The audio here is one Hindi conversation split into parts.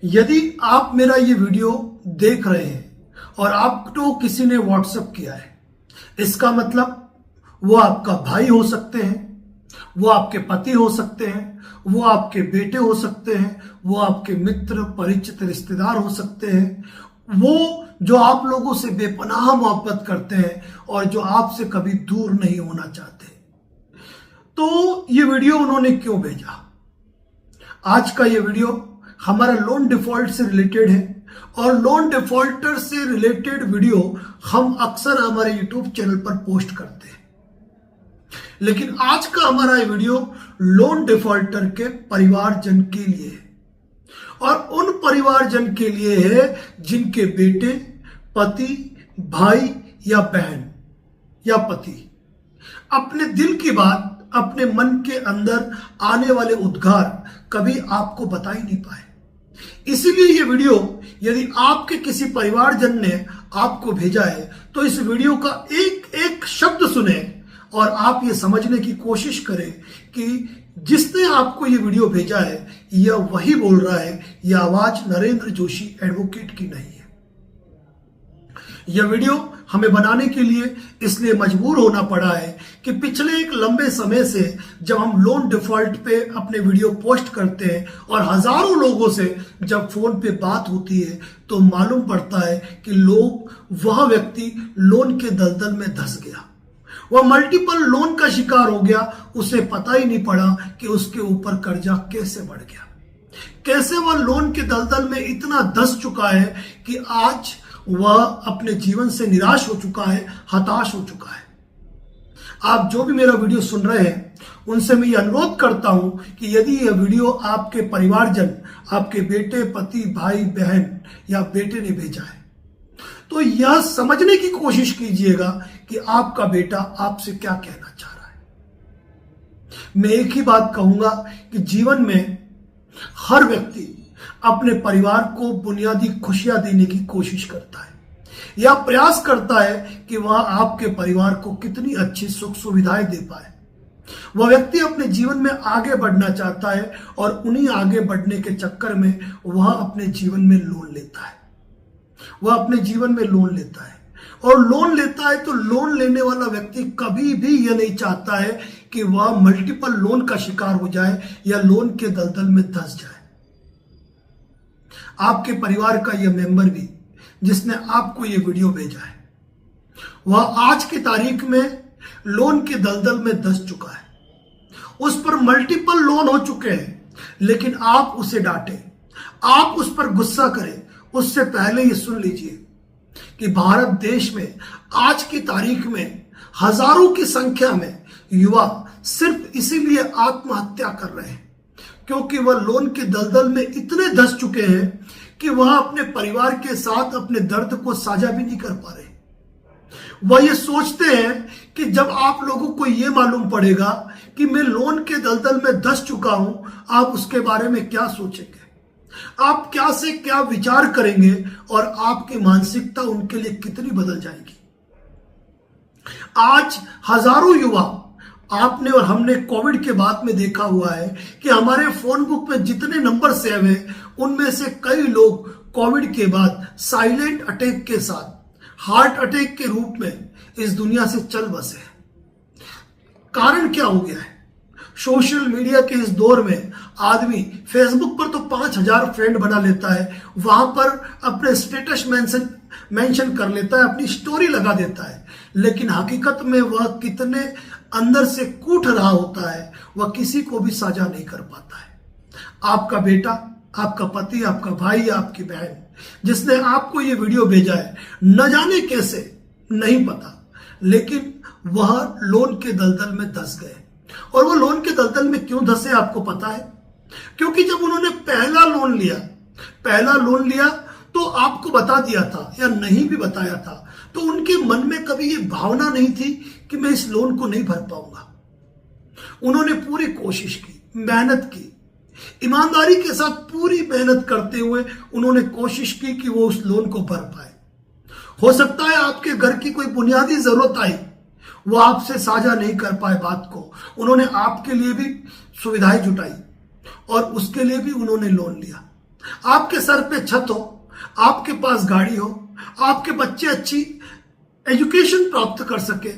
यदि आप मेरा ये वीडियो देख रहे हैं और आपको किसी ने व्हाट्सएप किया है, इसका मतलब वो आपका भाई हो सकते हैं, वो आपके पति हो सकते हैं, वो आपके बेटे हो सकते हैं, वो आपके मित्र परिचित रिश्तेदार हो सकते हैं, वो जो आप लोगों से बेपनाह मोहब्बत करते हैं और जो आपसे कभी दूर नहीं होना चाहते। तो ये वीडियो उन्होंने क्यों भेजा? आज का ये वीडियो हमारा लोन डिफॉल्ट से रिलेटेड है और लोन डिफॉल्टर से रिलेटेड वीडियो हम अक्सर हमारे यूट्यूब चैनल पर पोस्ट करते हैं। लेकिन आज का हमारा ये वीडियो लोन डिफॉल्टर के परिवारजन के लिए है और उन परिवारजन के लिए है जिनके बेटे, पति, भाई या बहन या पति अपने दिल की बात, अपने मन के अंदर आने वाले उद्गार कभी आपको बता ही नहीं पाए। इसीलिए ये वीडियो यदि आपके किसी परिवारजन ने आपको भेजा है तो इस वीडियो का एक एक शब्द सुने और आप ये समझने की कोशिश करें कि जिसने आपको ये वीडियो भेजा है यह वही बोल रहा है, यह आवाज नरेंद्र जोशी एडवोकेट की नहीं है। यह वीडियो हमें बनाने के लिए इसलिए मजबूर होना पड़ा है कि पिछले एक लंबे समय से जब हम लोन डिफॉल्ट पे अपने वीडियो पोस्ट करते हैं और हजारों लोगों से जब फोन पे बात होती है तो मालूम पड़ता है कि वह व्यक्ति लोन के दलदल में धंस गया, वह मल्टीपल लोन का शिकार हो गया, उसे पता ही नहीं पड़ा कि उसके ऊपर कर्जा कैसे बढ़ गया, कैसे वह लोन के दलदल में इतना धंस चुका है कि आज वह अपने जीवन से निराश हो चुका है, हताश हो चुका है। आप जो भी मेरा वीडियो सुन रहे हैं उनसे मैं ये अनुरोध करता हूं कि यदि यह वीडियो आपके परिवारजन, आपके बेटे, पति, भाई, बहन या बेटे ने भेजा है तो यह समझने की कोशिश कीजिएगा कि आपका बेटा आपसे क्या कहना चाह रहा है। मैं एक ही बात कहूंगा कि जीवन में हर व्यक्ति अपने परिवार को बुनियादी खुशियां देने की कोशिश करता है या प्रयास करता है कि वह आपके परिवार को कितनी अच्छी सुख सुविधाएं दे पाए। वह व्यक्ति अपने जीवन में आगे बढ़ना चाहता है और उन्हीं आगे बढ़ने के चक्कर में वह अपने जीवन में लोन लेता है। वह अपने जीवन में लोन लेता है और लोन लेता है तो लोन लेने वाला व्यक्ति कभी भी यह नहीं चाहता है कि वह मल्टीपल लोन का शिकार हो जाए या लोन के दलदल में धंस जाए। आपके परिवार का यह मेंबर भी जिसने आपको यह वीडियो भेजा है वह आज की तारीख में लोन के दलदल में धंस चुका है, उस पर मल्टीपल लोन हो चुके हैं, लेकिन आप उसे डांटे, आप उस पर गुस्सा करें उससे पहले ये सुन लीजिए कि भारत देश में आज की तारीख में हजारों की संख्या में युवा सिर्फ इसीलिए आत्महत्या कर रहे हैं क्योंकि वह लोन के दलदल में इतने धंस चुके हैं कि वह अपने परिवार के साथ अपने दर्द को साझा भी नहीं कर पा रहे। वह ये सोचते हैं कि जब आप लोगों को यह मालूम पड़ेगा कि मैं लोन के दलदल में धंस चुका हूं, आप उसके बारे में क्या सोचेंगे, आप क्या से क्या विचार करेंगे और आपकी मानसिकता उनके लिए कितनी बदल जाएगी। आज हजारों युवा, आपने और हमने कोविड के बाद में देखा हुआ है कि हमारे फोन बुक में जितने नंबर सेव हैं उनमें से कई लोग कोविड के बाद साइलेंट अटैक के साथ, हार्ट अटैक के रूप में इस दुनिया से चल बसे। कारण क्या हो गया है? सोशल मीडिया के इस दौर में आदमी फेसबुक पर तो 5000 फ्रेंड बना लेता है, वहां पर अपने स्टेटस मेंशन कर लेता है, अपनी स्टोरी लगा देता है, लेकिन हकीकत में वह कितने अंदर से कूट रहा होता है वह किसी को भी साझा नहीं कर पाता है। आपका बेटा, आपका पति, आपका भाई या आपकी बहन जिसने आपको ये वीडियो भेजा है, न जाने कैसे, नहीं पता, लेकिन वह लोन के दलदल में धंस गए। और वो लोन के दलदल में क्यों धंसे आपको पता है? क्योंकि जब उन्होंने पहला लोन लिया तो आपको बता दिया था या नहीं भी बताया था तो उनके मन में कभी ये भावना नहीं थी कि मैं इस लोन को नहीं भर पाऊंगा। उन्होंने पूरी कोशिश की, मेहनत की, ईमानदारी के साथ पूरी मेहनत करते हुए उन्होंने कोशिश की कि वो उस लोन को भर पाए। हो सकता है आपके घर की कोई बुनियादी जरूरत आई, वो आपसे साझा नहीं कर पाए बात को, उन्होंने आपके लिए भी सुविधाएं जुटाई और उसके लिए भी उन्होंने लोन लिया। आपके सर पे छत हो, आपके पास गाड़ी हो, आपके बच्चे अच्छी एजुकेशन प्राप्त कर सके,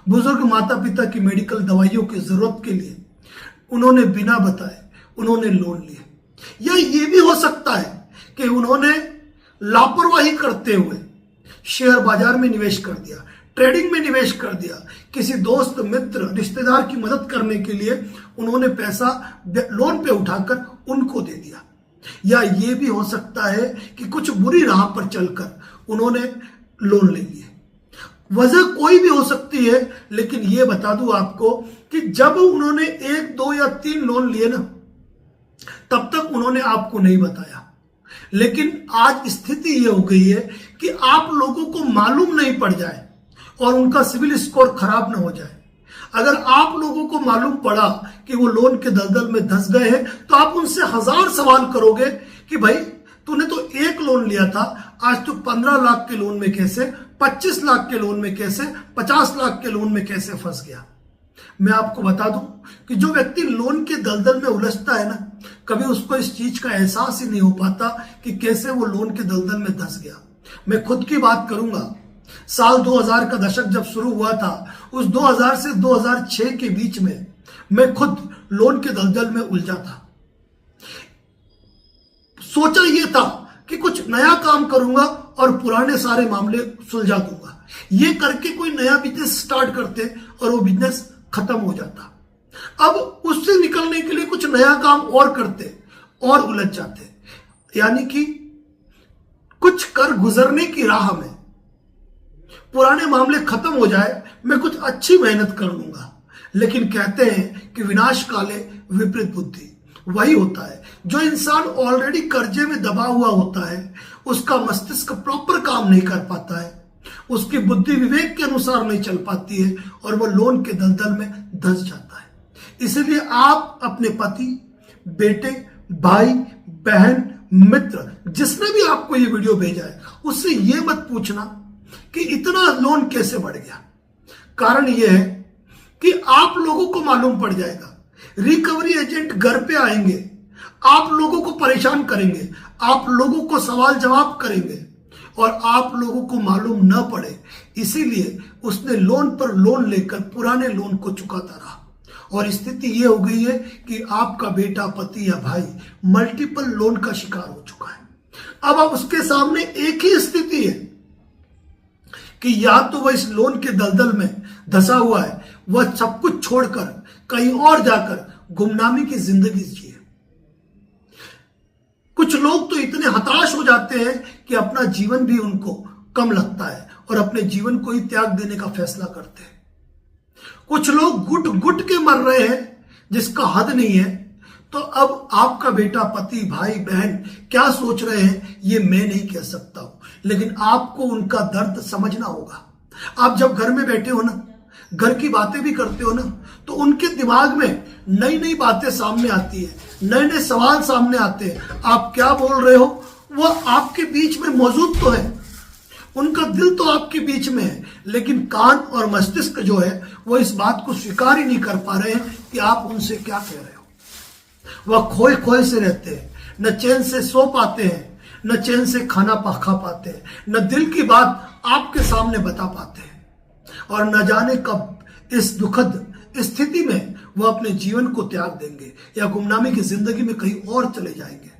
बुजुर्ग माता पिता की मेडिकल दवाइयों की जरूरत के लिए उन्होंने बिना बताए उन्होंने लोन लिए। या ये भी हो सकता है कि उन्होंने लापरवाही करते हुए शेयर बाजार में निवेश कर दिया, ट्रेडिंग में निवेश कर दिया, किसी दोस्त मित्र रिश्तेदार की मदद करने के लिए उन्होंने पैसा लोन पे उठाकर उनको दे दिया। या ये भी हो सकता है कि कुछ बुरी राह पर चलकर उन्होंने लोन ले लिए। वजह कोई भी हो सकती है, लेकिन ये बता दूं आपको कि जब उन्होंने 1, 2 या 3 लोन लिए ना, तब तक उन्होंने आपको नहीं बताया। लेकिन आज स्थिति ये हो गई है कि आप लोगों को मालूम नहीं पड़ जाए और उनका सिविल स्कोर खराब ना हो जाए। अगर आप लोगों को मालूम पड़ा कि वो लोन के दलदल में धंस गए हैं, तो आप उनसे 1000 सवाल करोगे कि भाई तूने तो 1 लोन लिया था, आज तू 15 लाख के लोन में कैसे, 25 लाख के लोन में कैसे, 50 लाख के लोन में कैसे फंस गया। मैं आपको बता दूं कि जो व्यक्ति लोन के दलदल में उलझता है ना, कभी उसको इस चीज का एहसास ही नहीं हो पाता कि कैसे वो लोन के दलदल में धंस गया। मैं खुद की बात करूंगा, साल 2000 का दशक जब शुरू हुआ था, उस 2000 से 2006 के बीच में मैं खुद लोन के दलदल में उलझा था। सोचा यह था कि कुछ नया काम करूंगा और पुराने सारे मामले सुलझा दूंगा। ये करके कोई नया बिजनेस स्टार्ट करते और वो बिजनेस खत्म हो जाता। अब उससे निकलने के लिए कुछ नया काम और करते और उलझ जाते। यानी कि कुछ कर गुजरने की राह में पुराने मामले खत्म हो जाए, मैं कुछ अच्छी मेहनत कर लूंगा। लेकिन कहते हैं कि विनाश काले विपरीत बुद्धि वही होता है। जो इंसान ऑलरेडी कर्जे में दबा हुआ होता है, उसका मस्तिष्क प्रॉपर काम नहीं कर पाता है, उसकी बुद्धि विवेक के अनुसार नहीं चल पाती है और वह लोन के दलदल में धंस जाता है। इसीलिए आप अपने पति, बेटे, भाई, बहन, मित्र, जिसने भी आपको ये वीडियो भेजा है, उससे ये मत पूछना कि इतना लोन कैसे बढ़ गया। कारण यह है कि आप लोगों को मालूम पड़ जाएगा, रिकवरी एजेंट घर पे आएंगे, आप लोगों को परेशान करेंगे, आप लोगों को सवाल जवाब करेंगे और आप लोगों को मालूम न पड़े। इसीलिए उसने लोन पर लोन लेकर पुराने लोन को चुकाता रहा और स्थिति यह हो गई है कि आपका बेटा, पति या भाई मल्टीपल लोन का शिकार हो चुका है। अब उसके सामने एक ही स्थिति है कि या तो वह इस लोन के दलदल में धंसा हुआ है, वह सब कुछ छोड़कर कहीं और जाकर गुमनामी की जिंदगी जिए। कुछ लोग तो इतने हताश हो जाते हैं कि अपना जीवन भी उनको कम लगता है और अपने जीवन को ही त्याग देने का फैसला करते हैं। कुछ लोग घुट घुट के मर रहे हैं जिसका हद नहीं है। तो अब आपका बेटा, पति, भाई, बहन क्या सोच रहे हैं ये मैं नहीं कह सकता हूं, लेकिन आपको उनका दर्द समझना होगा। आप जब घर में बैठे हो ना, घर की बातें भी करते हो ना, तो उनके दिमाग में नई नई बातें सामने आती है, नए नए सवाल सामने आते हैं। आप क्या बोल रहे हो वो आपके बीच में मौजूद तो है, उनका दिल तो आपके बीच में है, लेकिन कान और मस्तिष्क जो है वो इस बात को स्वीकार ही नहीं कर पा रहे हैं कि आप उनसे क्या कह रहे हो। वह खोए खोए से रहते हैं, न चैन से सो पाते हैं, न चैन से खाना खा पाते हैं, न दिल की बात आपके सामने बता पाते हैं और न जाने कब इस दुखद स्थिति में वह अपने जीवन को त्याग देंगे या गुमनामी की जिंदगी में कहीं और चले जाएंगे।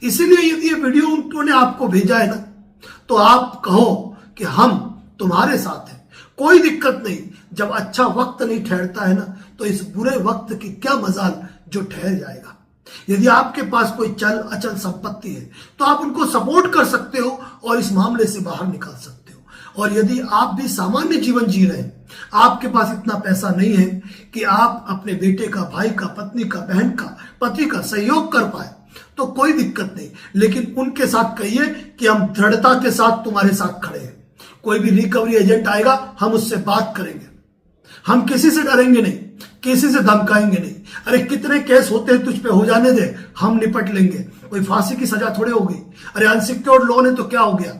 इसीलिए यदि ये वीडियो उन्होंने आपको भेजा है ना, तो आप कहो कि हम तुम्हारे साथ हैं, कोई दिक्कत नहीं। जब अच्छा वक्त नहीं ठहरता है ना, तो इस बुरे वक्त की क्या मजाल जो ठहर जाएगा। यदि आपके पास कोई चल अचल संपत्ति है तो आप उनको सपोर्ट कर सकते हो और इस मामले से बाहर निकाल सकते हो। और यदि आप भी सामान्य जीवन जी रहे हैं, आपके पास इतना पैसा नहीं है कि आप अपने बेटे का, भाई का, पत्नी का, बहन का, पति का सहयोग कर पाए, तो कोई दिक्कत नहीं। लेकिन उनके साथ कहिए कि हम दृढ़ता के साथ तुम्हारे साथ खड़े हैं। कोई भी रिकवरी एजेंट आएगा, हम उससे बात करेंगे, हम किसी से डरेंगे नहीं, किसी से धमकाएंगे नहीं। अरे कितने केस होते हैं, तुझ पे हो जाने दे, हम निपट लेंगे। कोई फांसी की सजा थोड़े होगी। अरे अनसिक्योर्ड लोन है तो क्या हो गया,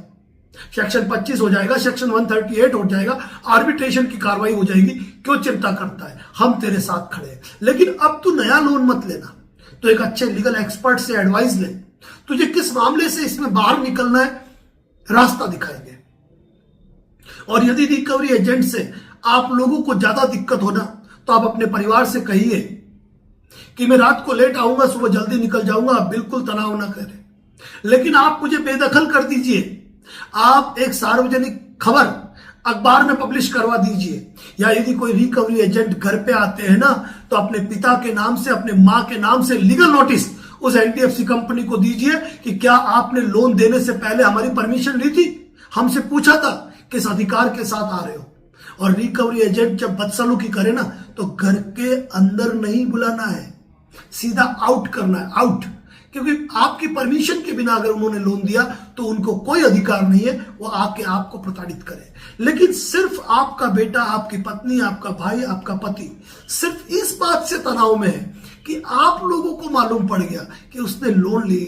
सेक्शन 25 हो जाएगा, सेक्शन 138 हो जाएगा, आर्बिट्रेशन की कार्रवाई हो जाएगी। क्यों चिंता करता है, हम तेरे साथ खड़े हैं। लेकिन अब तू नया लोन मत लेना, तो एक अच्छे लीगल एक्सपर्ट से एडवाइस ले तुझे किस मामले से इसमें बाहर निकलना है, रास्ता दिखाएंगे। और यदि रिकवरी एजेंट से आप लोगों को ज्यादा दिक्कत होना तो आप अपने परिवार से कहिए कि मैं रात को लेट आऊंगा, सुबह जल्दी निकल जाऊंगा, आप बिल्कुल तनाव ना करें। लेकिन आप मुझे बेदखल कर दीजिए, आप एक सार्वजनिक खबर अखबार में पब्लिश करवा दीजिए, या यदि कोई रिकवरी एजेंट घर पे आते हैं ना तो अपने पिता के नाम से, अपने मां के नाम से लीगल नोटिस उस एनडीएफसी कंपनी को दीजिए कि क्या आपने लोन देने से पहले हमारी परमिशन ली थी, हमसे पूछा था, किस अधिकार के साथ आ रहे हो। और रिकवरी एजेंट जब बदसलूकी करे ना तो घर के अंदर नहीं बुलाना है, सीधा आउट करना है, आउट। क्योंकि आपकी परमिशन के बिना अगर उन्होंने लोन दिया तो उनको कोई अधिकार नहीं है वो आके आपको प्रताड़ित करे। लेकिन सिर्फ आपका बेटा, आपकी पत्नी, आपका भाई, आपका पति सिर्फ इस बात से तनाव में है कि आप लोगों को मालूम पड़ गया कि उसने लोन ले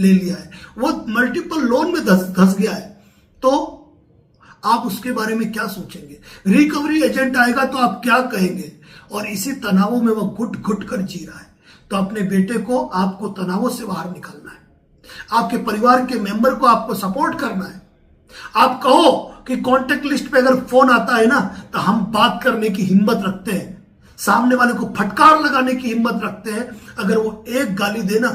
लिया है, वो मल्टीपल लोन में धंस गया है, तो आप उसके बारे में क्या सोचेंगे। रिकवरी एजेंट आएगा तो आप क्या कहेंगे। और इसी तनावों में वो घुट घुट कर जी रहा है। तो अपने बेटे को, आपको तनावों से बाहर निकलना है, आपके परिवार के मेंबर को आपको सपोर्ट करना है। आप कहो कि कांटेक्ट लिस्ट पे अगर फोन आता है ना तो हम बात करने की हिम्मत रखते हैं, सामने वाले को फटकार लगाने की हिम्मत रखते हैं। अगर वो एक गाली देना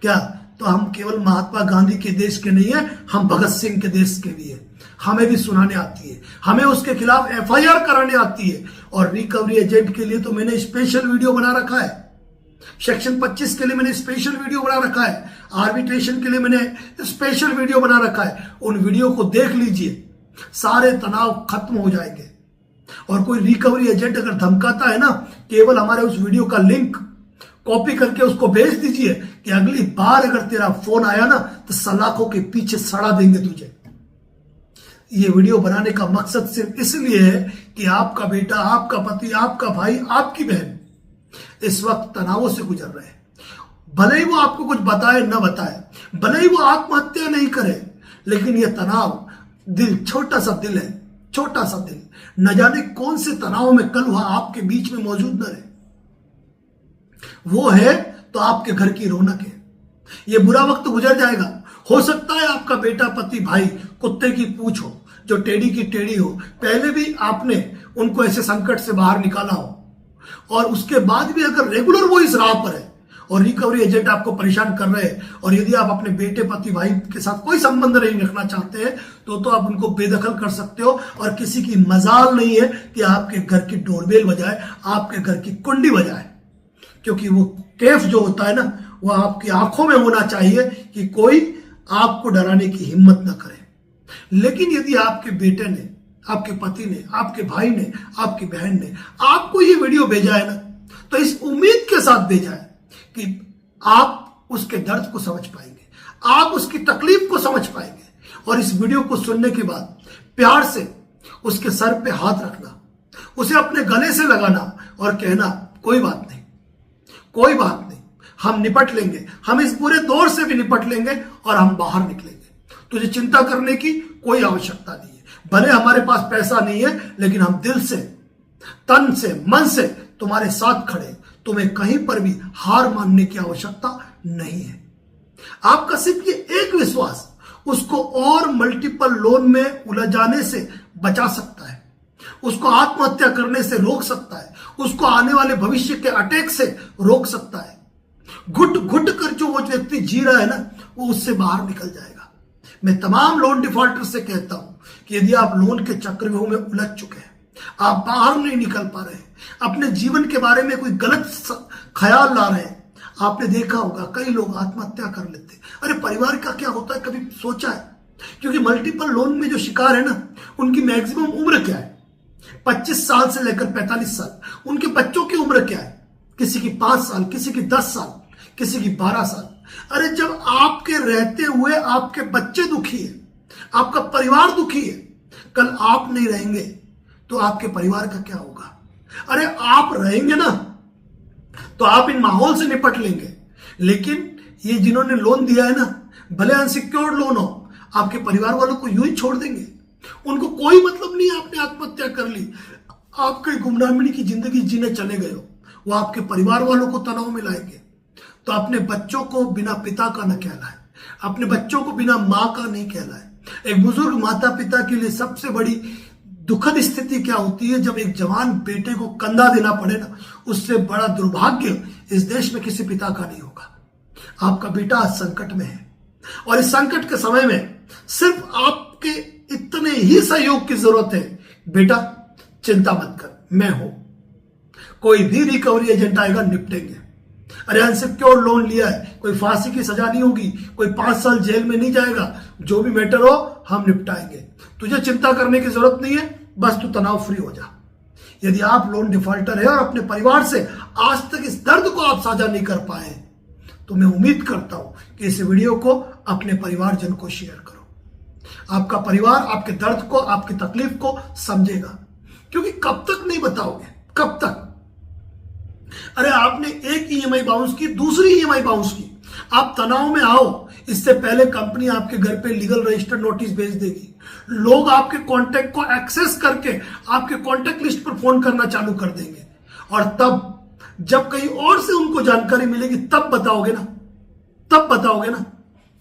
क्या तो हम केवल महात्मा गांधी के देश के नहीं है, हम भगत सिंह के देश के भी है, हमें भी सुनाने आती है, हमें उसके खिलाफ एफआईआर कराने आती है। और रिकवरी एजेंट के लिए तो मैंने स्पेशल वीडियो बना रखा है, सेक्शन 25 के लिए मैंने स्पेशल वीडियो बना रखा है, आर्बिट्रेशन के लिए मैंने स्पेशल वीडियो बना रखा है। उन वीडियो को देख लीजिए, सारे तनाव खत्म हो जाएंगे। और कोई रिकवरी एजेंट अगर धमकाता है ना, केवल हमारे उस वीडियो का लिंक कॉपी करके उसको भेज दीजिए कि अगली बार अगर तेरा फोन आया ना तो सलाखों के पीछे सड़ा देंगे तुझे। ये वीडियो बनाने का मकसद सिर्फ इसलिए है कि आपका बेटा, आपका पति, आपका भाई, आपकी बहन इस वक्त तनावों से गुजर रहे हैं। भले ही वो आपको कुछ बताए ना बताए, भले ही वो आत्महत्या नहीं करे, लेकिन ये तनाव, दिल, छोटा सा दिल है, छोटा सा दिल, न जाने कौन से तनाव में कल वह आपके बीच में मौजूद न रहे। वो है तो आपके घर की रौनक है। ये बुरा वक्त गुजर जाएगा। हो सकता है आपका बेटा, पति, भाई कुत्ते की पूंछ हो, जो टेढ़ी की टेढ़ी हो, पहले भी आपने उनको ऐसे संकट से बाहर निकाला हो, और उसके बाद भी अगर रेगुलर वो इस राह पर है और रिकवरी एजेंट आपको परेशान कर रहे हैं, और यदि आप अपने बेटे, पति, भाई के साथ कोई संबंध नहीं रखना चाहते हैं तो आप उनको बेदखल कर सकते हो। और किसी की मजाल नहीं है कि आपके घर की डोरबेल बजाए, आपके घर की कुंडी बजाए, क्योंकि वो कैफ जो होता है ना वो आपकी आंखों में होना चाहिए कि कोई आपको डराने की हिम्मत ना करे। लेकिन यदि आपके बेटे ने, आपके पति ने, आपके भाई ने, आपकी बहन ने आपको ये वीडियो भेजा है ना, तो इस उम्मीद के साथ भेजा है कि आप उसके दर्द को समझ पाएंगे, आप उसकी तकलीफ को समझ पाएंगे। और इस वीडियो को सुनने के बाद प्यार से उसके सर पे हाथ रखना, उसे अपने गले से लगाना और कहना, कोई बात नहीं, कोई बात नहीं, हम निपट लेंगे, हम इस पूरे दौर से भी निपट लेंगे और हम बाहर निकलेंगे। तुझे चिंता करने की कोई आवश्यकता नहीं है। भले हमारे पास पैसा नहीं है, लेकिन हम दिल से, तन से, मन से तुम्हारे साथ खड़े। तुम्हें कहीं पर भी हार मानने की आवश्यकता नहीं है। आपका सिर्फ ये एक विश्वास उसको और मल्टीपल लोन में उलझाने से बचा सकता है, उसको आत्महत्या करने से रोक सकता है, उसको आने वाले भविष्य के अटैक से रोक सकता है। घुट घुट कर जो वो व्यक्ति जी रहा है ना, वो उससे बाहर निकल जाएगा। मैं तमाम लोन डिफॉल्टर से कहता हूं कि यदि आप लोन के चक्रव्यूह में उलझ चुके हैं, आप बाहर नहीं निकल पा रहे हैं, अपने जीवन के बारे में कोई गलत ख्याल ला रहे हैं, आपने देखा होगा कई लोग आत्महत्या कर लेते हैं। अरे परिवार का क्या होता है, कभी सोचा है? क्योंकि मल्टीपल लोन में जो शिकार है ना, उनकी मैक्सिमम उम्र क्या है? 25 साल से लेकर 45 साल। उनके बच्चों की उम्र क्या है? किसी की 5 साल, किसी की 10 साल, किसी की 12 साल। अरे जब आपके रहते हुए आपके बच्चे दुखी है, आपका परिवार दुखी है, कल आप नहीं रहेंगे तो आपके परिवार का क्या होगा? अरे आप रहेंगे ना तो आप इन माहौल से निपट लेंगे। लेकिन ये जिन्होंने लोन दिया है ना, भले अनसिक्योर्ड लोन हो, आपके परिवार वालों को यूं ही छोड़ देंगे। उनको कोई मतलब नहीं, आपने आत्महत्या कर ली, आपकी गुमनामी की जिंदगी जीने चले गए हो, वो आपके परिवार वालों को तनाव में लाएंगे। तो अपने बच्चों को बिना पिता का न कहलाए। अपने बच्चों को बिना मां का नहीं कहलाए। एक बुजुर्ग माता पिता के लिए सबसे बड़ी दुखद स्थिति क्या होती है, जब एक जवान बेटे को कंधा देना पड़े ना, उससे बड़ा दुर्भाग्य इस देश में किसी पिता का नहीं होगा। आपका बेटा आज संकट में है और इस संकट के समय में सिर्फ आपके इतने ही सहयोग की जरूरत है। बेटा चिंता मत कर, मैं हूं, कोई भी रिकवरी एजेंट आएगा, निपटेंगे। अरे अनसिक्योर लोन लिया है, कोई फांसी की सजा नहीं होगी, कोई 5 साल जेल में नहीं जाएगा, जो भी मैटर हो हम निपटाएंगे। तुझे चिंता करने की जरूरत नहीं है, बस तू तनाव फ्री हो जा। यदि आप लोन डिफॉल्टर है और अपने परिवार से आज तक इस दर्द को आप साझा नहीं कर पाए, तो मैं उम्मीद करता हूं कि इस वीडियो को अपने परिवारजन को शेयर करो। आपका परिवार आपके दर्द को, आपकी तकलीफ को समझेगा, क्योंकि कब तक नहीं बताओगे, कब तक। अरे आपने एक ईएमआई बाउंस की, दूसरी ईएमआई बाउंस की, आप तनाव में आओ, इससे पहले कंपनी आपके घर पे लीगल रजिस्टर्ड नोटिस भेज देगी। लोग आपके कांटेक्ट को एक्सेस करके आपके कांटेक्ट लिस्ट पर फोन करना चालू कर देंगे, और तब जब कहीं और से उनको जानकारी मिलेगी तब बताओगे ना, तब बताओगे ना,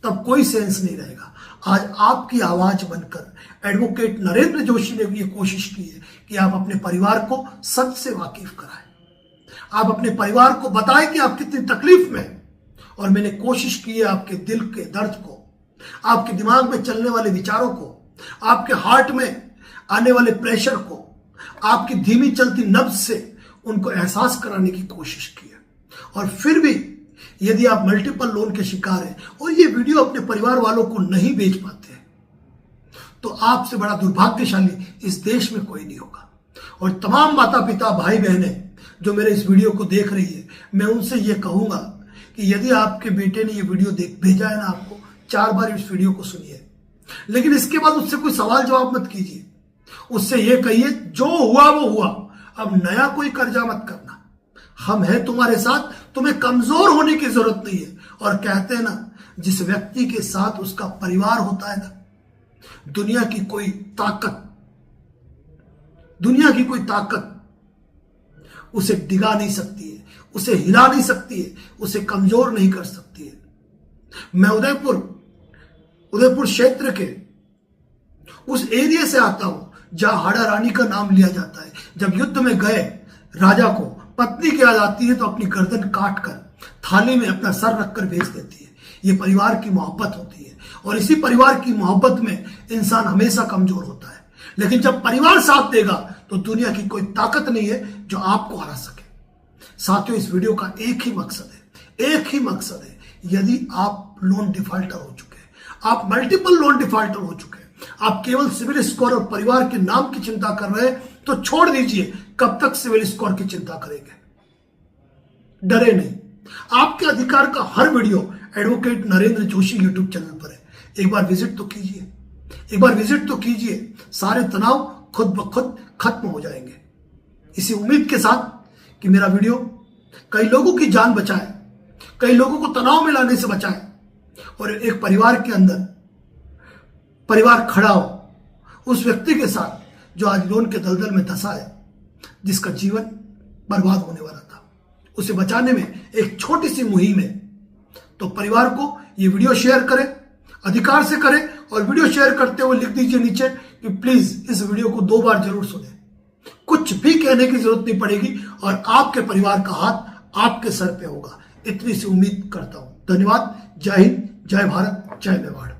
तब कोई सेंस नहीं रहेगा। आज आपकी आवाज बनकर एडवोकेट नरेंद्र जोशी ने ये कोशिश की है कि आप अपने परिवार को सच से वाकिफ कराएं, आप अपने परिवार को बताएं कि आप कितनी तकलीफ में हैं। और मैंने कोशिश की है आपके दिल के दर्द को, आपके दिमाग में चलने वाले विचारों को, आपके हार्ट में आने वाले प्रेशर को, आपकी धीमी चलती नब्ज से उनको एहसास कराने की कोशिश की है। और फिर भी यदि आप मल्टीपल लोन के शिकार हैं और ये वीडियो अपने परिवार वालों को नहीं भेज पाते, तो आपसे बड़ा दुर्भाग्यशाली इस देश में कोई नहीं होगा। और तमाम माता पिता, भाई बहनें जो मेरे इस वीडियो को देख रही है, मैं उनसे ये कहूंगा कि यदि आपके बेटे ने ये वीडियो भेजा है ना आपको, 4 बार इस वीडियो को सुनिए, लेकिन इसके बाद उससे कोई सवाल जवाब मत कीजिए। उससे ये कहिए जो हुआ वो हुआ, अब नया कोई कर्जा मत करना, हम हैं तुम्हारे साथ, तुम्हें कमजोर होने की जरूरत नहीं है। और कहते हैं ना, जिस व्यक्ति के साथ उसका परिवार होता है ना, दुनिया की कोई ताकत उसे डिगा नहीं सकती है, उसे हिला नहीं सकती है, उसे कमजोर नहीं कर सकती है। मैं उदयपुर क्षेत्र के उस एरिया से आता हूं जहां हाड़ा रानी का नाम लिया जाता है। जब युद्ध में गए राजा को पत्नी की याद आती है तो अपनी गर्दन काट कर थाली में अपना सर रखकर भेज देती है। ये परिवार की मोहब्बत होती है, और इसी परिवार की मोहब्बत में इंसान हमेशा कमजोर होता है। लेकिन जब परिवार साथ देगा तो दुनिया की कोई ताकत नहीं है जो आपको हरा सके। साथियों, इस वीडियो का एक ही मकसद है, यदि आप लोन डिफॉल्टर हो चुके हैं, आप मल्टीपल लोन डिफॉल्टर हो चुके हैं, आप केवल सिविल स्कोर और परिवार के नाम की चिंता कर रहे हैं, तो छोड़ दीजिए। कब तक सिविल स्कोर की चिंता करेंगे? डरे नहीं। आपके अधिकार का हर video advocate Narendra Joshi YouTube channel पर है। एक बार विजिट तो कीजिए, सारे तनाव खुद ब खुद खत्म हो जाएंगे। इसी उम्मीद के साथ कि मेरा वीडियो कई लोगों की जान बचाए, कई लोगों को तनाव में लाने से बचाए, और एक परिवार के अंदर परिवार खड़ा हो उस व्यक्ति के साथ जो आज लोन के दलदल में धंसा है, जिसका जीवन बर्बाद होने वाला था, उसे बचाने में एक छोटी सी मुहिम है। तो परिवार को ये वीडियो शेयर करें, अधिकार से करें, और वीडियो शेयर करते हुए लिख दीजिए नीचे कि प्लीज इस वीडियो को 2 बार जरूर सुनें। कुछ भी कहने की जरूरत नहीं पड़ेगी और आपके परिवार का हाथ आपके सर पे होगा, इतनी सी उम्मीद करता हूं। धन्यवाद। जय हिंद, जय भारत, जय मेवाड़।